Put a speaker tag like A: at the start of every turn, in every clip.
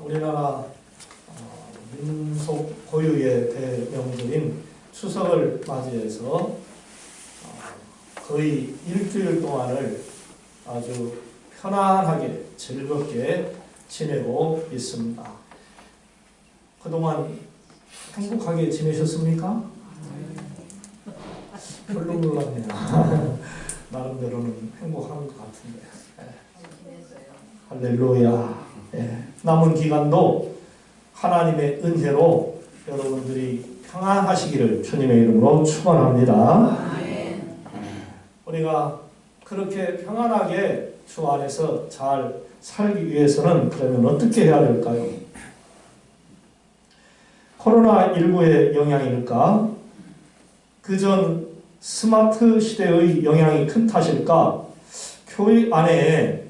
A: 우리나라 민속 고유의 대명절인 추석을 맞이해서 거의 일주일 동안을 아주 편안하게 즐겁게 지내고 있습니다. 그동안 행복하게 지내셨습니까? 별로 몰랐네요. 나름대로는 행복한 것 같은데. 할렐루야. 남은 기간도 하나님의 은혜로 여러분들이 평안하시기를 주님의 이름으로 축원합니다. 우리가 그렇게 평안하게 주 안에서 잘 살기 위해서는 그러면 어떻게 해야 될까요? 코로나19의 영향일까? 그전 스마트 시대의 영향이 큰 탓일까? 교회 안에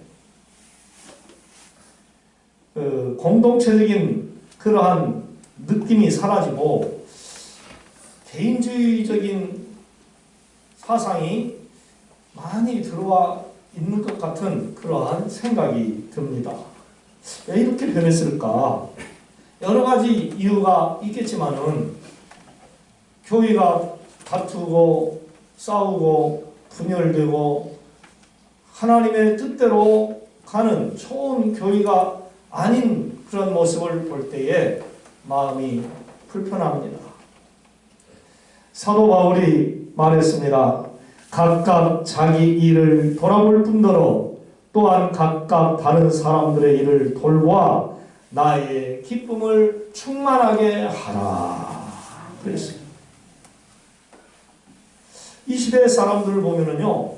A: 공동체적인 그러한 느낌이 사라지고 개인주의적인 사상이 많이 들어와 있는 것 같은 그러한 생각이 듭니다. 왜 이렇게 변했을까? 여러 가지 이유가 있겠지만은 교회가 다투고 싸우고 분열되고 하나님의 뜻대로 가는 좋은 교회가 아닌 그런 모습을 볼 때에 마음이 불편합니다. 사도 바울이 말했습니다. 각각 자기 일을 돌아볼 뿐더러 또한 각각 다른 사람들의 일을 돌보아 나의 기쁨을 충만하게 하라. 그랬습니다. 이 시대의 사람들을 보면은요,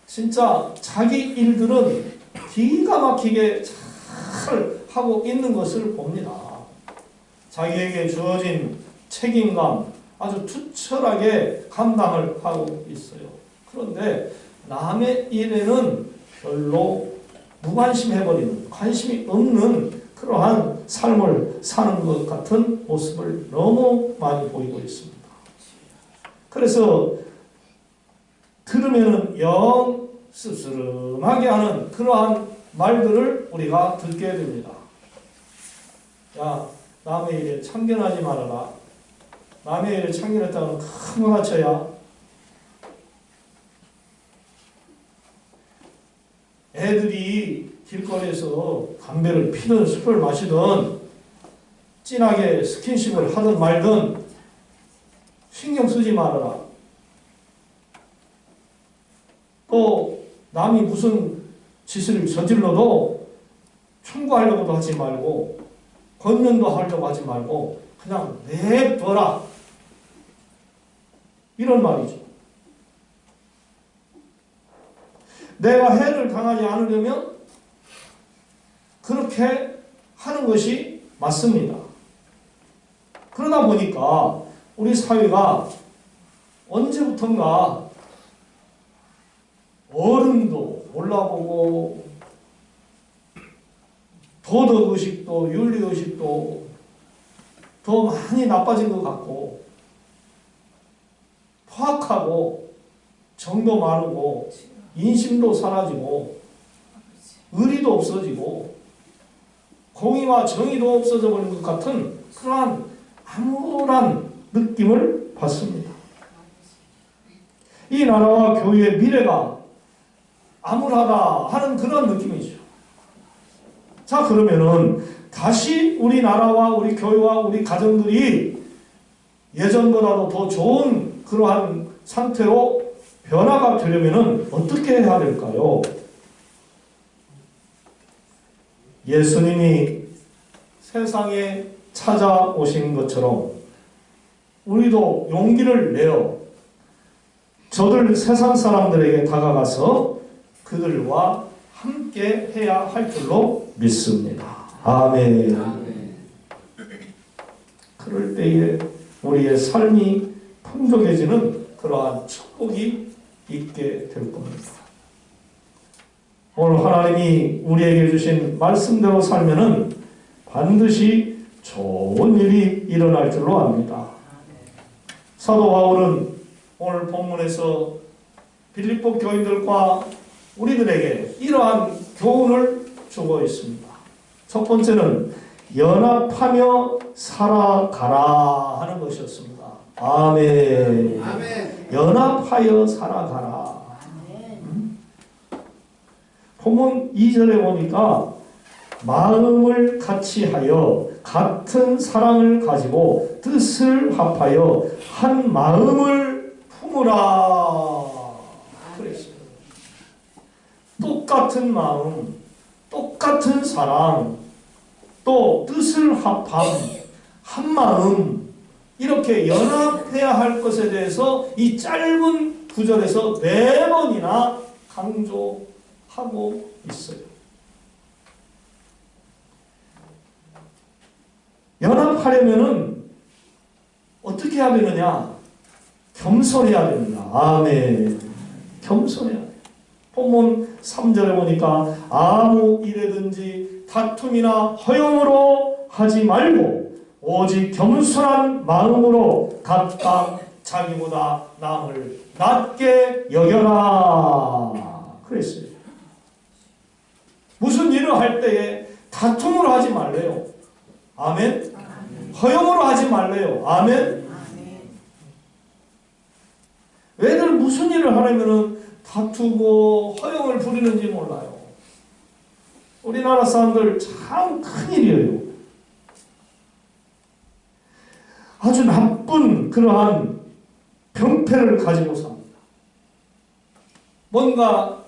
A: 진짜 자기 일들은 기가 막히게 잘 하고 있는 것을 봅니다. 자기에게 주어진 책임감 아주 투철하게 감당을 하고 있어요. 그런데 남의 일에는 별로 무관심해버리는, 관심이 없는 그러한 삶을 사는 것 같은 모습을 너무 많이 보이고 있습니다. 그래서 들으면은 영 씁쓸하게 하는 그러한 말들을 우리가 듣게 됩니다. 야, 남의 일에 참견하지 말아라. 남의 일에 참견했다면 큰 거 다쳐야. 애들이 길거리에서 담배를 피든 술을 마시든 진하게 스킨십을 하든 말든 신경 쓰지 말아라. 또 남이 무슨 짓을 저질러도 청구하려고도 하지 말고 권면도 하려고 하지 말고 그냥 내버라. 이런 말이죠. 내가 해를 당하지 않으려면 그렇게 하는 것이 맞습니다. 그러다 보니까 우리 사회가 언제부턴가 어른도 몰라보고 도덕의식도 윤리의식도 더 많이 나빠진 것 같고 포악하고 정도 마르고 인심도 사라지고 의리도 없어지고 공의와 정의도 없어져 버린 것 같은 그러한 암울한 느낌을 받습니다. 이 나라와 교회의 미래가 암울하다 하는 그런 느낌이죠. 자, 그러면은 다시 우리나라와 우리 교회와 우리 가정들이 예전보다도 더 좋은 그러한 상태로 변화가 되려면은 어떻게 해야 될까요? 예수님이 세상에 찾아오신 것처럼 우리도 용기를 내어 저들 세상 사람들에게 다가가서 그들과 함께 해야 할 줄로 믿습니다. 아멘. 그럴 때에 우리의 삶이 풍족해지는 그러한 축복이 있게 될 겁니다. 오늘 하나님이 우리에게 주신 말씀대로 살면은 반드시 좋은 일이 일어날 줄로 압니다. 사도 바울은 오늘 본문에서 빌립보 교인들과 우리들에게 이러한 교훈을 주고 있습니다. 첫 번째는 연합하며 살아가라 하는 것이었습니다. 아멘.
B: 아멘.
A: 연합하여 살아가라. 본문 2절에 보니까 마음을 같이하여 같은 사랑을 가지고 뜻을 합하여 한 마음을 품으라 그랬어요. 똑같은 마음, 똑같은 사랑, 또 뜻을 합함, 한 마음, 이렇게 연합해야 할 것에 대해서 이 짧은 구절에서 4번이나 강조하고 있어요. 연합하려면은 어떻게 해야 되느냐? 겸손해야 됩니다. 아멘. 겸손해야 돼요. 본문 3절에 보니까 아무 일에든지 다툼이나 허용으로 하지 말고 오직 겸손한 마음으로 각각 자기보다 남을 낮게 여겨라 그랬어요. 무슨 일을 할 때에 다툼으로 하지 말래요. 아멘. 허용으로 하지 말래요. 아멘. 왜들 무슨 일을 하려면은 다투고 허용을 부리는지 몰라요. 우리나라 사람들 참 큰일이에요. 아주 나쁜 그러한 병폐를 가지고 삽니다. 뭔가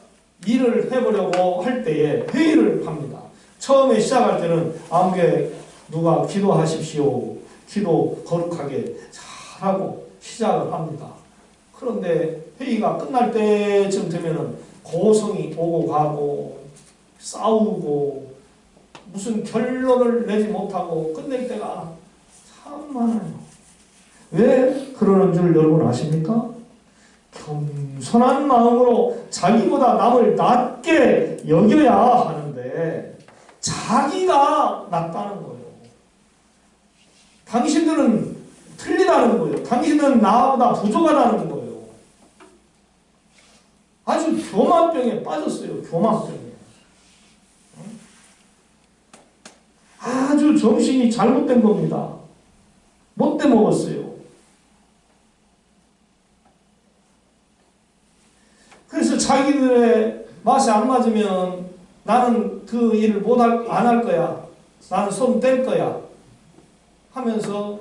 A: 일을 해보려고 할 때에 회의를 합니다. 처음에 시작할 때는 아무개 누가 기도하십시오. 기도 거룩하게 잘하고 시작을 합니다. 그런데 회의가 끝날 때쯤 되면은 고성이 오고 가고 싸우고 무슨 결론을 내지 못하고 끝낼 때가 참 많아요. 왜 그러는 줄 여러분 아십니까? 겸손한 마음으로 자기보다 남을 낮게 여겨야 하는데 자기가 낮다는 거예요. 당신들은 틀리다는 거예요. 당신은 나보다 부족하다는 거예요. 아주 교만병에 빠졌어요. 교만병에. 아주 정신이 잘못된 겁니다. 못돼 먹었어요. 그래서 자기들의 맛에 안 맞으면 나는 그 일을 안 할 거야. 나는 손 뗄 거야. 하면서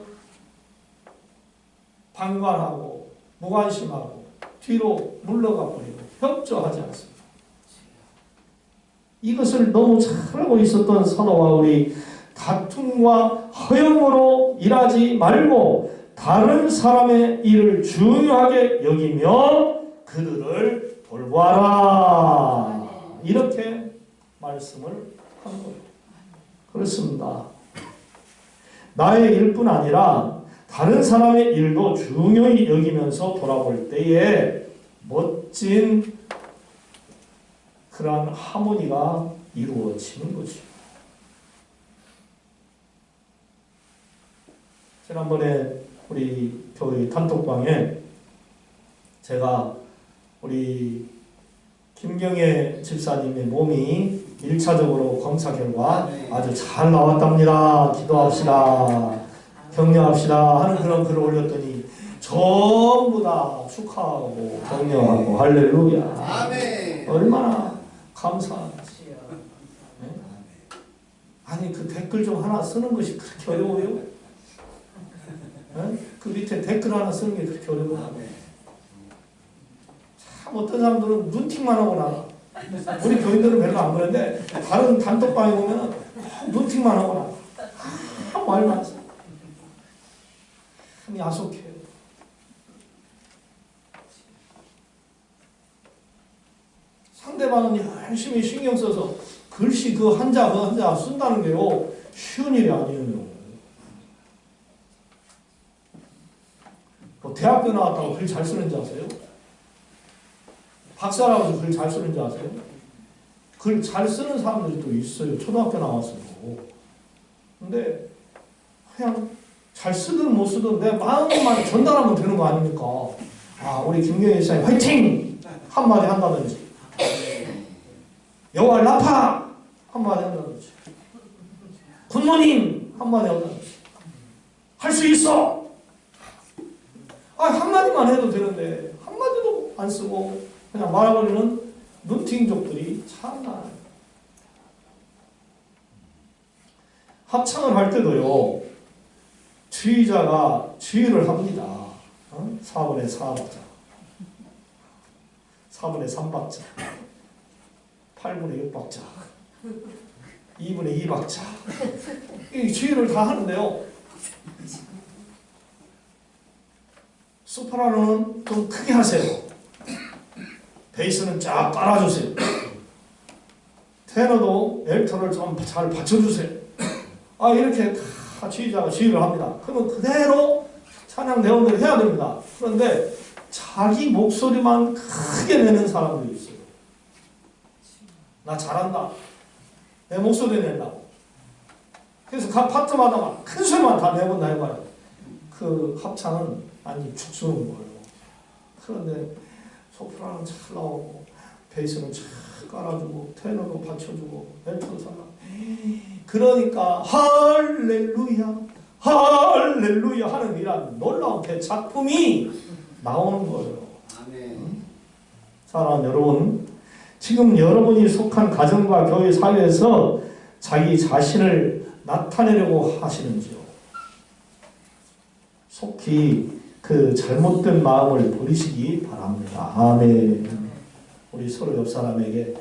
A: 방관하고 무관심하고 뒤로 물러가 버리고 협조하지 않습니다. 이것을 너무 잘하고 있었던 사도와 우리 다툼과 허용으로 일하지 말고 다른 사람의 일을 중요하게 여기며 그들을 돌보아라. 이렇게 말씀을 한 거예요. 그렇습니다. 나의 일뿐 아니라 다른 사람의 일도 중요히 여기면서 돌아볼 때에 멋진 그러한 하모니가 이루어지는 거죠. 지난번에 우리 교회 단톡방에 제가 우리 김경애 집사님의 몸이 1차적으로 검사 결과 아주 잘 나왔답니다. 기도합시다. 격려합시다. 하는 그런 글을 올렸더니 전부 다 축하하고 격려하고 할렐루야.
B: 아멘.
A: 얼마나 감사하지. 네? 아니 그 댓글 좀 하나 쓰는 것이 그렇게 어려워요? 네? 그 밑에 댓글 하나 쓰는 게 그렇게 어려워요? 참 어떤 사람들은 눈팅만 하고 나가. 우리 교인들은 별로 안 그런데 다른 단톡방에 보면 눈팅만 하고 나가. 아무 말 많지. 참 야속해요. 상대방은 열심히 신경 써서 글씨 그 한자 쓴다는 게요 쉬운 일이 아니에요. 뭐 대학교 나왔다고 글 잘 쓰는지 아세요? 박사라고 글 잘 쓰는지 아세요? 글 잘 쓰는 사람들이 또 있어요. 초등학교 나왔어도. 근데 그냥 잘 쓰든 못 쓰든 내 마음만 전달하면 되는 거 아닙니까? 아, 우리 김경희 집사님 화이팅! 한마디 한다든지 여호와를 높아! 한마디 한다는 거지. 굿모닝 한마디 한다는 거지. 할 수 있어. 한마디만 해도 되는데 한마디도 안 쓰고 그냥 말아버리는 눈팅족들이 참 많아요. 합창을 할 때도요, 주의자가 주의를 합니다. 4분의 4박자, 4분의 3박자, 8분의 6박자, 2분의 2박자. 이 주의를 다 하는데요. 소프라노는 좀 크게 하세요. 베이스는 쫙 깔아주세요. 테너도 엘터를 좀 잘 받쳐주세요. 이렇게 다 지휘자가 지휘를 합니다. 그러면 그대로 찬양 대원대로 해야 됩니다. 그런데 자기 목소리만 크게 내는 사람들이 있어요. 나 잘한다. 내 목소리 낸다고. 그래서 각 파트마다 막 큰 소리만 다 내본다 해봐요. 그 합창은 완전히 죽쓰는 거예요. 그런데 소프라노는 잘 나오고 베이스는 잘 깔아주고 테너도 받쳐주고 멜트도 잘 나오고, 그러니까 할렐루야 할렐루야 하는 이런 놀라운 작품이 나오는 거예요. 아멘. 사랑하는 여러분, 지금 여러분이 속한 가정과 교회 사회에서 자기 자신을 나타내려고 하시는지요? 속히 그 잘못된 마음을 버리시기 바랍니다. 아멘. 우리 서로 옆 사람에게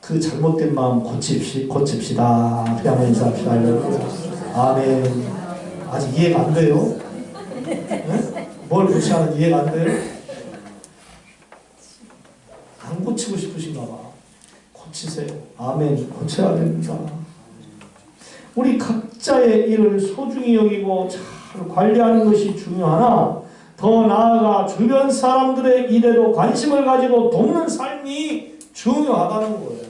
A: 그 잘못된 마음 고칩시다. 그냥 인사합시다. 아멘. 아직 이해가 안 돼요? 네? 뭘 고치하는 이해가 안 돼요? 안 고치고 싶으신가 봐. 고치세요. 아멘. 고쳐야 됩니다. 우리 각자의 일을 소중히 여기고 잘 관리하는 것이 중요하나, 더 나아가 주변 사람들의 일에도 관심을 가지고 돕는 삶이 중요하다는 거예요.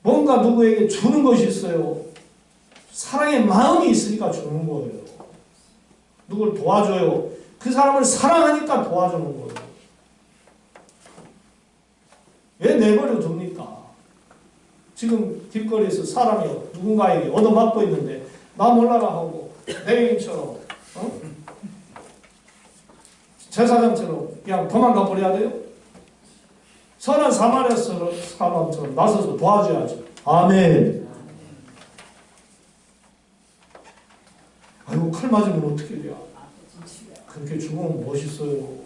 A: 뭔가 누구에게 주는 것이 있어요. 사랑의 마음이 있으니까 주는 거예요. 누굴 도와줘요. 그 사람을 사랑하니까 도와주는 거예요. 왜 내버려 둡니까? 지금 길거리에서 사람이 누군가에게 얻어맞고 있는데 나 몰라라 하고 대인처럼 제사장처럼 그냥 도망가 버려야 돼요? 선한 사마리아 사람처럼 나서서 도와줘야죠. 아멘. 아이고 칼 맞으면 어떻게 돼요? 그렇게 죽으면 멋있어요.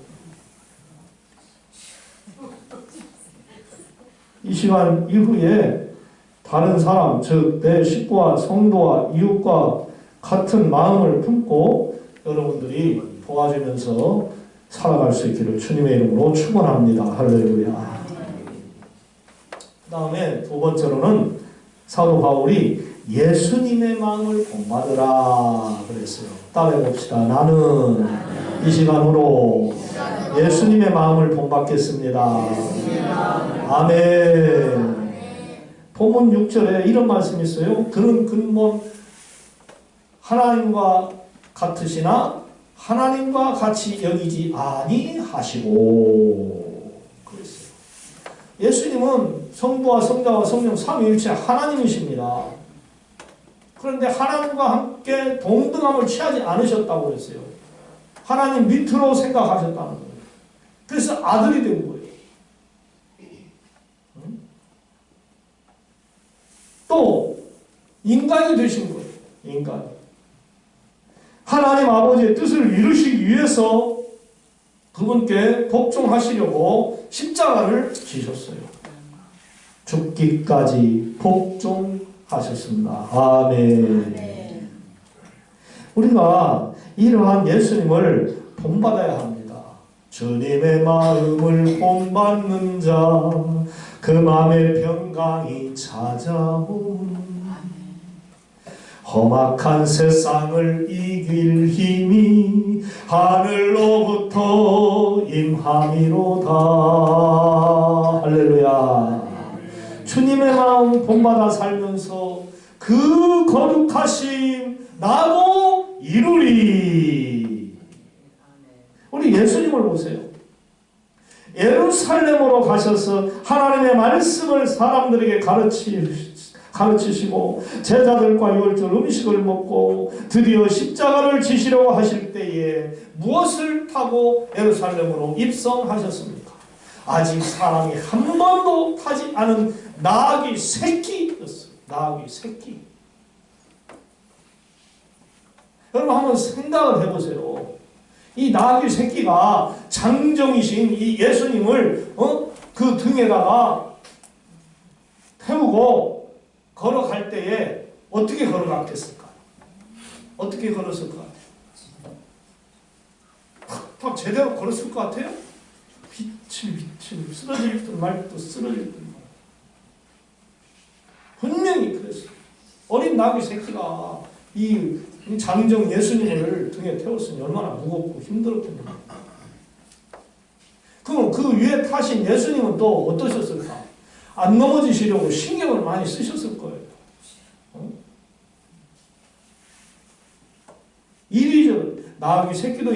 A: 이 시간 이후에 다른 사람, 즉 내 식구와 성도와 이웃과 같은 마음을 품고 여러분들이 도와주면서 살아갈 수 있기를 주님의 이름으로 축원합니다. 할렐루야. 그 다음에 두 번째로는 사도 바울이 예수님의 마음을 본받으라 그랬어요. 따라해 봅시다. 나는 이 시간으로 예수님의 마음을 본받겠습니다. 아멘. 본문 6절에 이런 말씀이 있어요. 그는 근본 하나님과 같으시나 하나님과 같이 여기지 아니하시고 그랬어요. 예수님은 성부와 성자와 성령 삼위일체 하나님이십니다. 그런데 하나님과 함께 동등함을 취하지 않으셨다고 그랬어요. 하나님 밑으로 생각하셨다는 거예요. 그래서 아들이 된 거예요. 또 인간이 되신 거예요. 인간. 하나님 아버지의 뜻을 이루시기 위해서 그분께 복종하시려고 십자가를 지셨어요. 죽기까지 복종하셨습니다. 아멘. 우리가 이러한 예수님을 본받아야 합니다. 주님의 마음을 본받는 자, 그 마음의 평강이 찾아온 험악한 세상을 이길 힘이 하늘로부터 임함이로다. 할렐루야. 주님의 마음 본받아 살면서 그 거룩하심 나도 이루리. 우리 예수님을 보세요. 예루살렘으로 가셔서 하나님의 말씀을 사람들에게 가르치시고 제자들과 열절 음식을 먹고 드디어 십자가를 지시려고 하실 때에 무엇을 타고 예루살렘으로 입성하셨습니까? 아직 사람이 한 번도 타지 않은 나귀 새끼였어요. 나귀 새끼. 여러분 한번 생각을 해보세요. 이 나귀 새끼가 장정이신 이 예수님을 그 등에다가 태우고 걸어갈 때에 어떻게 걸어갔겠을까? 어떻게 걸었을 것 같아요? 딱 제대로 걸었을 것 같아요? 비칠 쓰러질 듯 말 듯 쓰러질 듯 말. 분명히 그랬어요. 어린 나귀 새끼가 이 장정 예수님을 등에 태웠으니 얼마나 무겁고 힘들었겠는가. 그럼 그 위에 타신 예수님은 또 어떠셨을까? 안 넘어지시려고 신경을 많이 쓰셨을 거예요. 이리저리 나귀 새끼도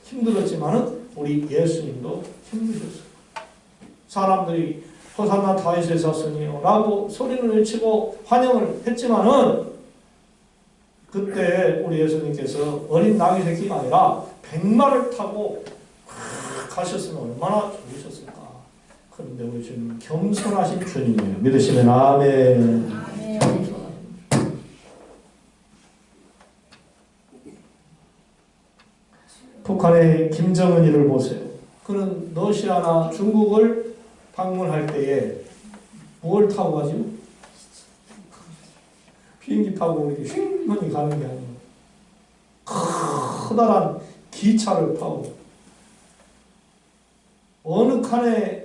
A: 힘들었지만은 우리 예수님도 힘드셨어요. 사람들이 호산나 다윗의 자손이요 라고 소리를 외치고 환영을 했지만은 그때 우리 예수님께서 어린 나귀 새끼가 아니라 백마를 타고 가셨으면 얼마나 좋으셨을까. 그런데 우리 주님 겸손하신 주님이에요. 믿으시면 아멘. 아멘. 북한의 김정은이를 보세요. 그는 러시아나 중국을 방문할 때에 뭘 타고 가죠? 비행기 타고 이렇게 휙 가는 게 아니고 커다란 기차를 타고 어느 칸에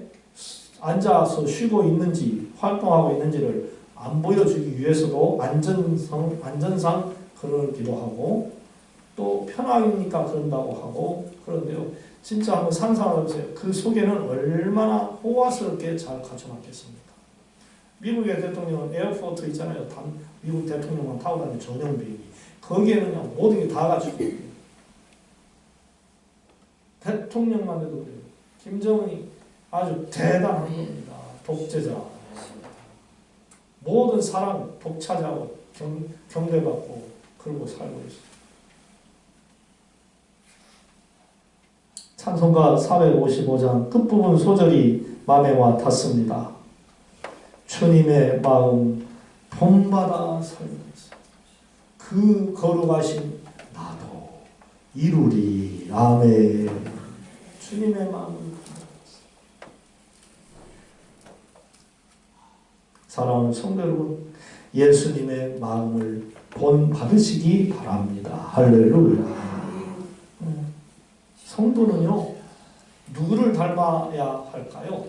A: 앉아서 쉬고 있는지 활동하고 있는지를 안 보여주기 위해서도 안전상 그러기도 하고 또 편하니까 그런다고 하고 그런데요. 진짜 한번 상상해 보세요. 그 속에는 얼마나 호화스럽게 잘 갖춰놨겠습니까? 미국의 대통령은 에어포트 있잖아요. 미국 대통령만 타고 다니는 전용 비행기. 거기에는 그냥 모든 게 다 갖추고 있어요. 대통령만 해도 그래요. 김정은이 아주 대단한 겁니다. 독재자. 모든 사람 독차지하고 경배받고 그러고 살고 있어요. 찬송가 455장 끝부분 소절이 마음에 와 닿습니다. 주님의 마음 본받아 살면서 그 거룩하신 나도 이루리. 아멘. 주님의 마음을 사랑하는 성도 여러분, 예수님의 마음을 본받으시기 바랍니다. 할렐루야. 성도는요, 누구를 닮아야 할까요?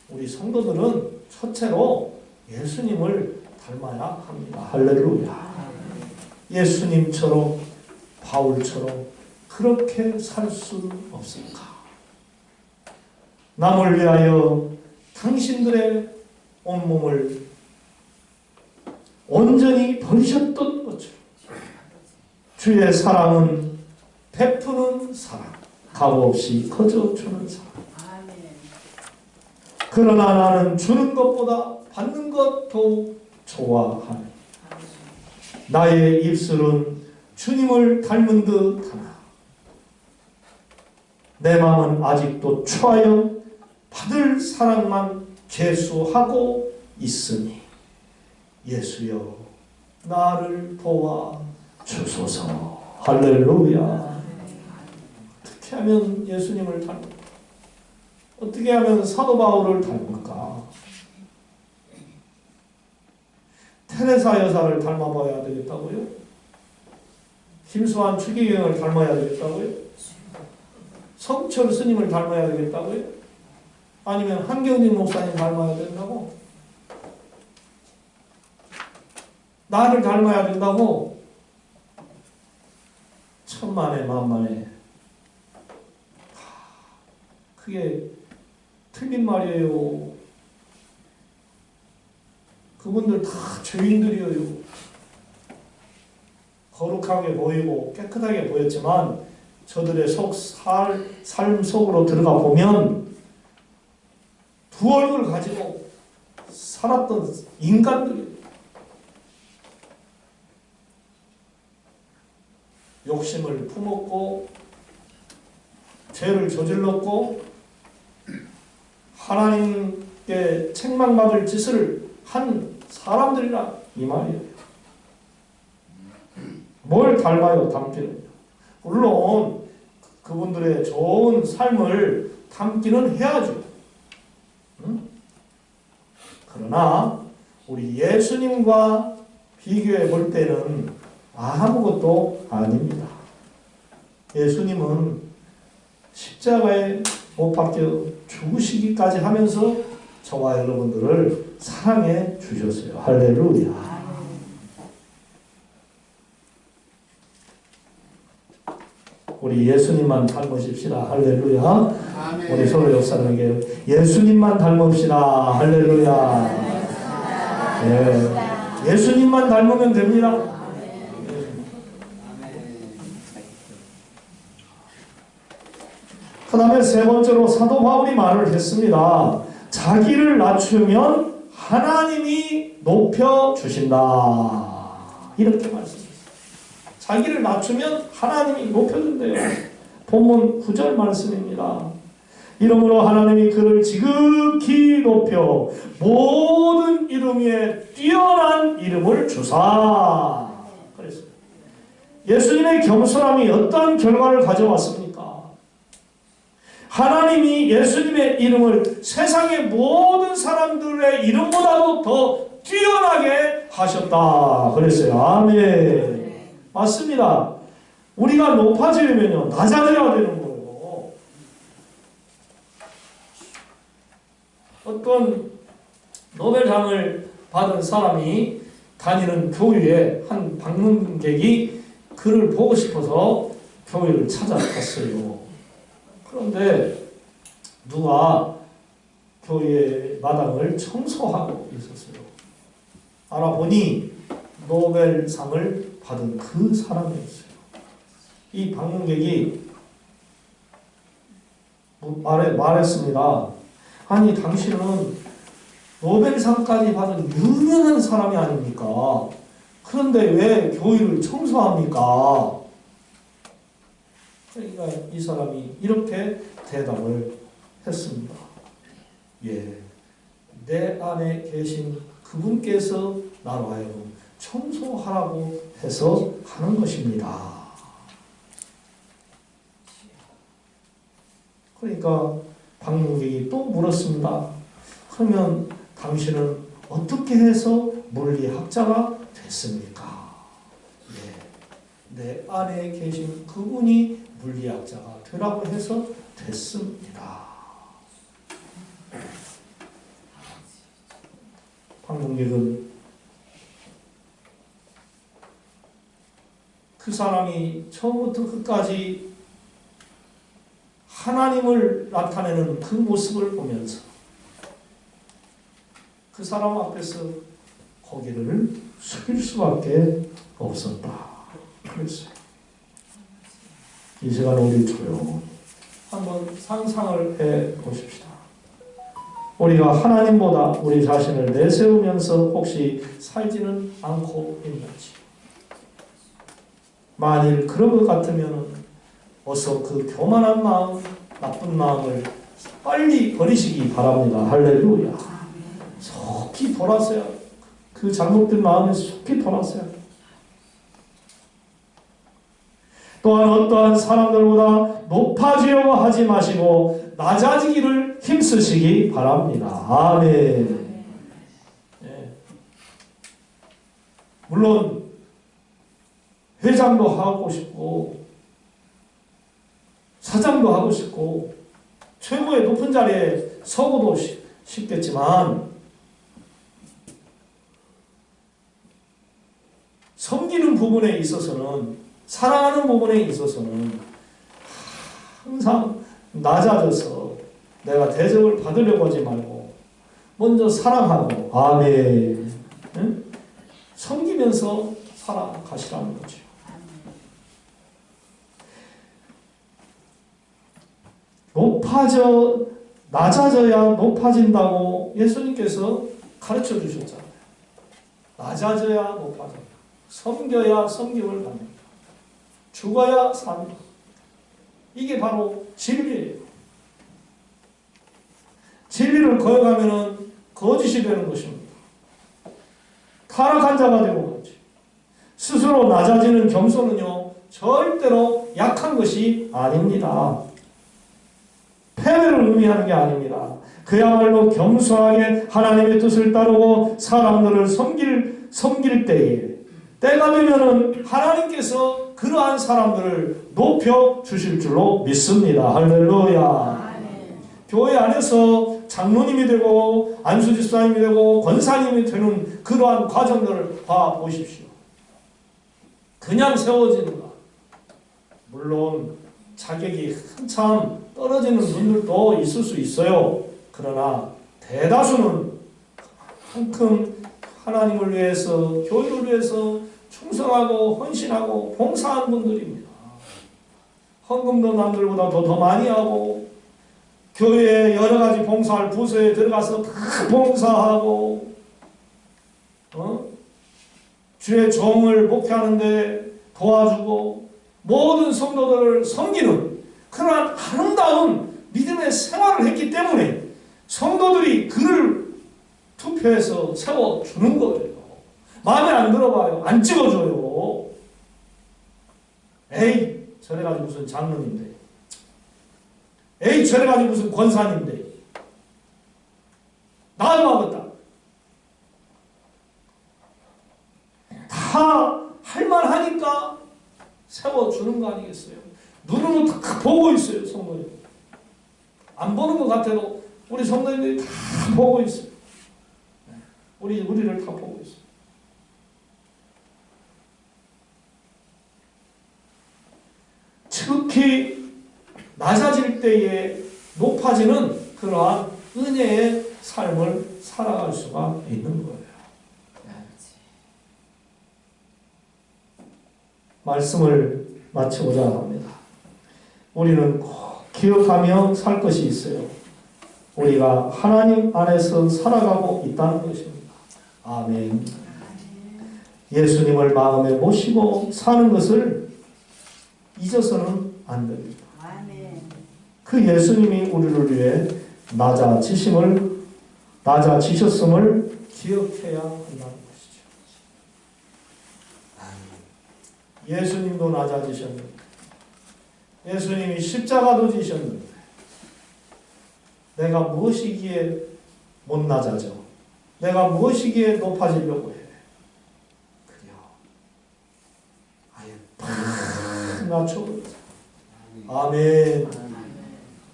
A: 우리 성도들은 첫째로 예수님을 닮아야 합니다. 할렐루야. 예수님처럼 바울처럼 그렇게 살 수 없을까? 남을 위하여 당신들의 온몸을 온전히 버리셨던 것처럼 주의 사랑은 베푸는 사랑, 값없이 거저주는 사랑. 그러나 나는 주는 것보다 받는 것 더욱 좋아하네. 나의 입술은 주님을 닮은 듯하나 내 마음은 아직도 추하여 받을 사랑만 계수하고 있으니 예수여 나를 도와 주소서. 할렐루야. 어떻게 하면 예수님을 닮을까? 어떻게 하면 사도 바울을 닮을까? 테레사 여사를 닮아봐야 되겠다고요? 김수환 추기경을 닮아야 되겠다고요? 성철 스님을 닮아야 되겠다고요? 아니면 한경진 목사님 닮아야 된다고? 나를 닮아야 된다고? 천만에 만만에 그게 틀린 말이에요. 그분들 다 죄인들이에요. 거룩하게 보이고 깨끗하게 보였지만 저들의 삶 속으로 들어가 보면 두 얼굴 가지고 살았던 인간들이 욕심을 품었고 죄를 저질렀고 하나님께 책망받을 짓을 한 사람들이라 이 말이에요. 뭘 닮아요? 담기는요. 물론 그분들의 좋은 삶을 담기는 해야죠. 응? 그러나 우리 예수님과 비교해 볼 때는 아무것도 아닙니다. 예수님은 십자가에 못 박혀 죽으시기까지 하면서 저와 여러분들을 사랑해 주셨어요. 할렐루야. 우리 예수님만 닮으십시다. 할렐루야.
B: 아멘.
A: 우리 서로 옆 사람에게 예수님만 닮읍시다. 할렐루야. 네. 예수님만 닮으면 됩니다. 그 다음에 세 번째로 사도 바울이 말을 했습니다. 자기를 낮추면 하나님이 높여주신다. 이렇게 말씀했어요. 자기를 낮추면 하나님이 높여준대요. 본문 9절 말씀입니다. 이러므로 하나님이 그를 지극히 높여 모든 이름 위에 뛰어난 이름을 주사. 그랬어요. 예수님의 겸손함이 어떤 결과를 가져왔습니까? 하나님이 예수님의 이름을 세상의 모든 사람들의 이름보다도 더 뛰어나게 하셨다. 그랬어요. 아멘. 맞습니다. 우리가 높아지려면요, 낮아져야 되는 거예요. 어떤 노벨상을 받은 사람이 다니는 교회에 한 방문객이 그를 보고 싶어서 교회를 찾아갔어요. 그런데 누가 교회 마당을 청소하고 있었어요. 알아보니 노벨상을 받은 그 사람이었어요. 이 방문객이 말했습니다. 아니 당신은 노벨상까지 받은 유명한 사람이 아닙니까? 그런데 왜 교회를 청소합니까? 그러니까 이 사람이 이렇게 대답을 했습니다. 예, 내 안에 계신 그분께서 나로 하여금 청소하라고 해서 하는 것입니다. 그러니까 방문객이 또 물었습니다. 그러면 당신은 어떻게 해서 물리학자가 됐습니까? 네, 내 안에 계신 그분이 물리학자가 되라고 해서 됐습니다. 방문객은 그 사람이 처음부터 끝까지 하나님을 나타내는 그 모습을 보면서 그 사람 앞에서 고개를 숙일 수밖에 없었다. 그랬어요. 이 시간에 우리 조용히 한번 상상을 해 보십시다. 우리가 하나님보다 우리 자신을 내세우면서 혹시 살지는 않고 있는지. 만일 그런 것 같으면 어서 그 교만한 마음, 나쁜 마음을 빨리 버리시기 바랍니다. 할렐루야. 속히 돌아서야, 그 잘못된 마음에 속히 돌아서야. 또한 어떠한 사람들보다 높아지려고 하지 마시고 낮아지기를 힘쓰시기 바랍니다. 아멘. 네. 물론 회장도 하고 싶고 사장도 하고 싶고 최고의 높은 자리에 서고도 싶겠지만 섬기는 부분에 있어서는, 사랑하는 부분에 있어서는 항상 낮아져서 내가 대접을 받으려고 하지 말고 먼저 사랑하고, 아멘, 응? 섬기면서 살아가시라는 거죠. 낮아져야 높아진다고 예수님께서 가르쳐 주셨잖아요. 낮아져야 높아진다. 섬겨야 섬김을 받는다. 죽어야 산다. 이게 바로 진리예요. 진리를 거역하면 거짓이 되는 것입니다. 타락한 자가 되고 가지. 스스로 낮아지는 겸손은요, 절대로 약한 것이 아닙니다. 패배를 의미하는 게 아닙니다. 그야말로 겸손하게 하나님의 뜻을 따르고 사람들을 섬길 때에, 때가 되면은 하나님께서 그러한 사람들을 높여 주실 줄로 믿습니다. 할렐루야. 교회 안에서 장로님이 되고 안수집사님이 되고 권사님이 되는 그러한 과정들을 봐보십시오. 그냥 세워지는가? 물론 자격이 한참 떨어지는 분들도 있을 수 있어요. 그러나 대다수는 한큼 하나님을 위해서, 교회를 위해서 충성하고 헌신하고 봉사한 분들입니다. 헌금도 남들보다 더 많이 하고 교회에 여러 가지 봉사할 부서에 들어가서 다 봉사하고 주의 종을 목회하는데 도와주고 모든 성도들을 섬기는 그러한 아름다운 믿음의 생활을 했기 때문에 성도들이 그를 투표해서 세워주는 거예요. 마음에 안 들어봐요. 안 찍어줘요. 에이, 저래가지고 무슨 장로인데. 에이, 저래가지고 무슨 권사님인데. 나도 하겠다. 다 할만하니까 세워주는 거 아니겠어요? 눈으로 다 보고 있어요, 성도님. 안 보는 것 같아도 우리 성도님들이 다 보고 있어요. 우리를 다 보고 있어요. 특히 낮아질 때에 높아지는 그러한 은혜의 삶을 살아갈 수가 있는 거예요. 말씀을 마치고자 합니다. 우리는 꼭 기억하며 살 것이 있어요. 우리가 하나님 안에서 살아가고 있다는 것입니다. 아멘. 예수님을 마음에 모시고 사는 것을 잊어서는 안 됩니다. 그 예수님이 우리를 위해 낮아지셨음을 기억해야 한다는 것이죠. 예수님도 낮아지셨는데, 예수님이 십자가도 지셨는데, 내가 무엇이기에 못 낮아져? 내가 무엇이기에 높아지려고 해? 그냥 아예 팍 낮춰버리자. 아멘.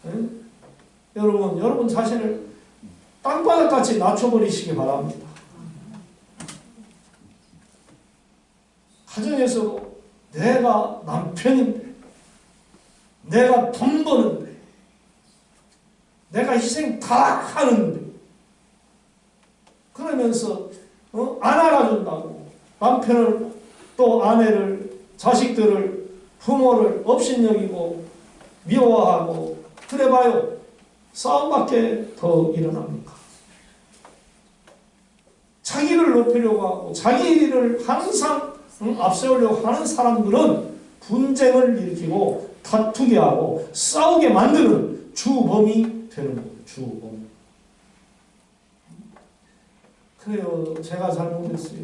A: 응? 여러분 자신을 땅바닥같이 낮춰버리시기 바랍니다. 가정에서도 내가 남편인데, 내가 돈 버는데, 내가 희생 다 하는데, 그러면서 안 알아준다고 남편을 또 아내를 자식들을 부모를 업신여기고 미워하고 그래봐요. 싸움밖에 더 일어납니까? 자기를 높이려고 하고 자기를 항상 앞세우려고 하는 사람들은 분쟁을 일으키고 다투게 하고 싸우게 만드는 주범이 되는 거예요. 주범. 그래요. 제가 잘못했어요.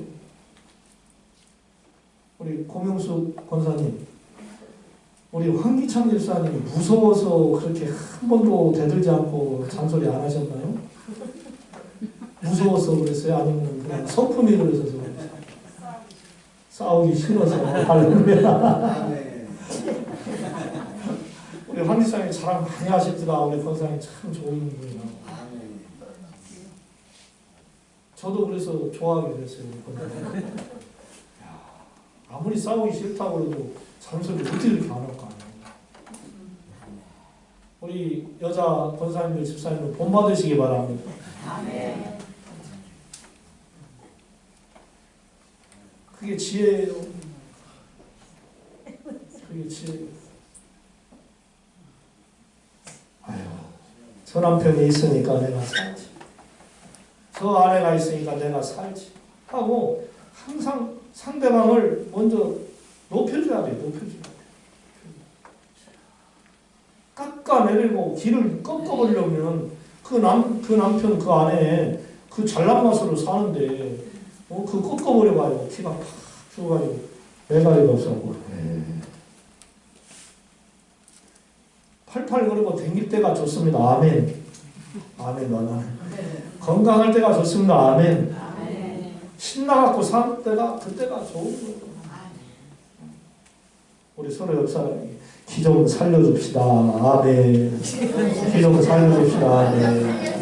A: 우리 고명숙 권사님, 우리 황기찬 집사님이 무서워서 그렇게 한 번도 대들지 않고 잔소리 안 하셨나요? 무서워서 그랬어요? 아니면 그냥 성품이 그래서 그랬어요? 싸우기 싫어서 할렐루야. 우리 황기찬이 자랑 많이 하시더라. 우리 권사님 참 좋은 분이라고. 저도 그래서 좋아하게 됐어요. 아무리 싸우기 싫다고 해도 잔소리 어떻게 이렇게 안 할까? 우리 여자 권사님들, 집사님들 본 받으시기 바랍니다. 아멘. 그게 지혜예요. 그게 지혜예요. 저 남편이 있으니까 내가 살지. 저 아내가 있으니까 내가 살지. 하고 항상 상대방을 먼저 높여줘야 돼. 높여줘야 돼. 깎아내리고 길을 꺾어버리려면 그 남편, 그 아내, 그 잘난 맛으로 사는데, 그 꺾어버려가지고, 기가 팍 죽어가지고, 매가리가 없어고. 팔팔 걸고 댕길 때가 좋습니다. 아멘. 아멘, 나는. 건강할 때가 좋습니다. 아멘. 신나갖고 사는 때가, 그때가 좋은 거예요. 우리 서로 옆사람이 기 좀 살려줍시다. 아멘. 기 좀 살려줍시다. 아멘.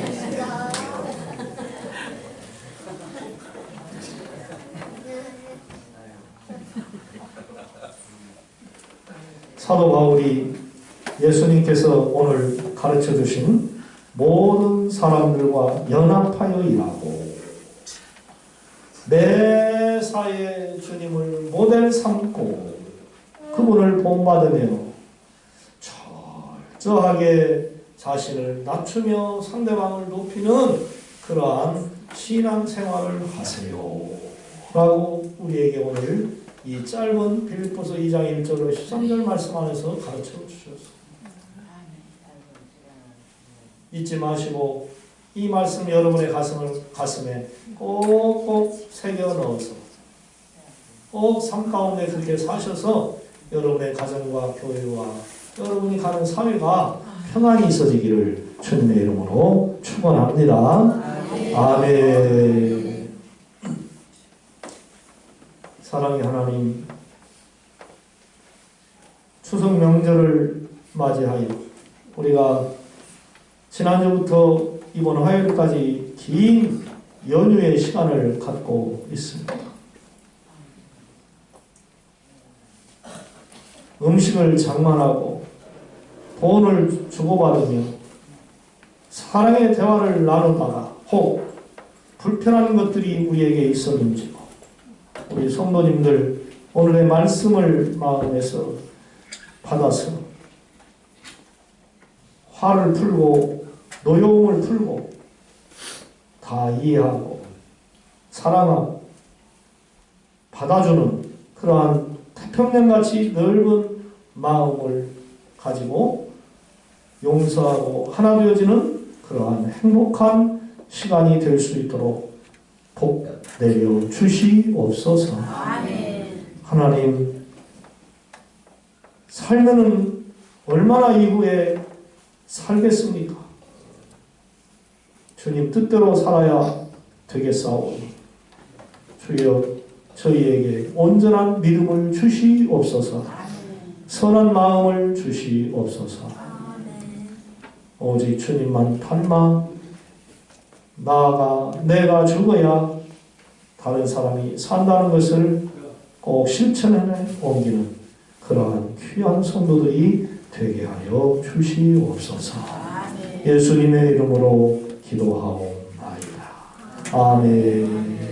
A: 사도 바울이 예수님께서 오늘 가르쳐 주신 모든 사람들과 연합하여 일하고 매사에 주님을 모델 삼고 그분을 본받으며 철저하게 자신을 낮추며 상대방을 높이는 그러한 신앙생활을 하세요 라고 우리에게 오늘 이 짧은 빌립보서 2장 1절로 13절 말씀 안에서 가르쳐 주셨습니다. 잊지 마시고 이 말씀 여러분의 가슴에 꼭꼭 새겨 넣어서 꼭 삶 가운데 그렇게 사셔서 여러분의 가정과 교회와 여러분이 가는 사회가 평안이 있어지기를 주님의 이름으로 축원합니다. 아멘. 사랑의 하나님, 추석 명절을 맞이하여 우리가 지난주부터 이번 화요일까지 긴 연휴의 시간을 갖고 있습니다. 음식을 장만하고 돈을 주고받으며 사랑의 대화를 나누다가 혹 불편한 것들이 우리에게 있었는지 우리 성도님들 오늘의 말씀을 마음에서 받아서 화를 풀고 노여움을 풀고 다 이해하고 사랑하고 받아주는 그러한 태평양같이 넓은 마음을 가지고 용서하고 하나 되어지는 그러한 행복한 시간이 될 수 있도록 복 내려 주시옵소서. 아멘. 하나님, 살면은 얼마나 이후에 살겠습니까? 주님 뜻대로 살아야 되겠사오니 주여 저희에게 온전한 믿음을 주시옵소서. 선한 마음을 주시옵소서. 오직 주님만 닮아 나아가 내가 죽어야 다른 사람이 산다는 것을 꼭 실천에 옮기는 그러한 귀한 성도들이 되게 하여 주시옵소서. 예수님의 이름으로 기도하옵나이다. 아멘.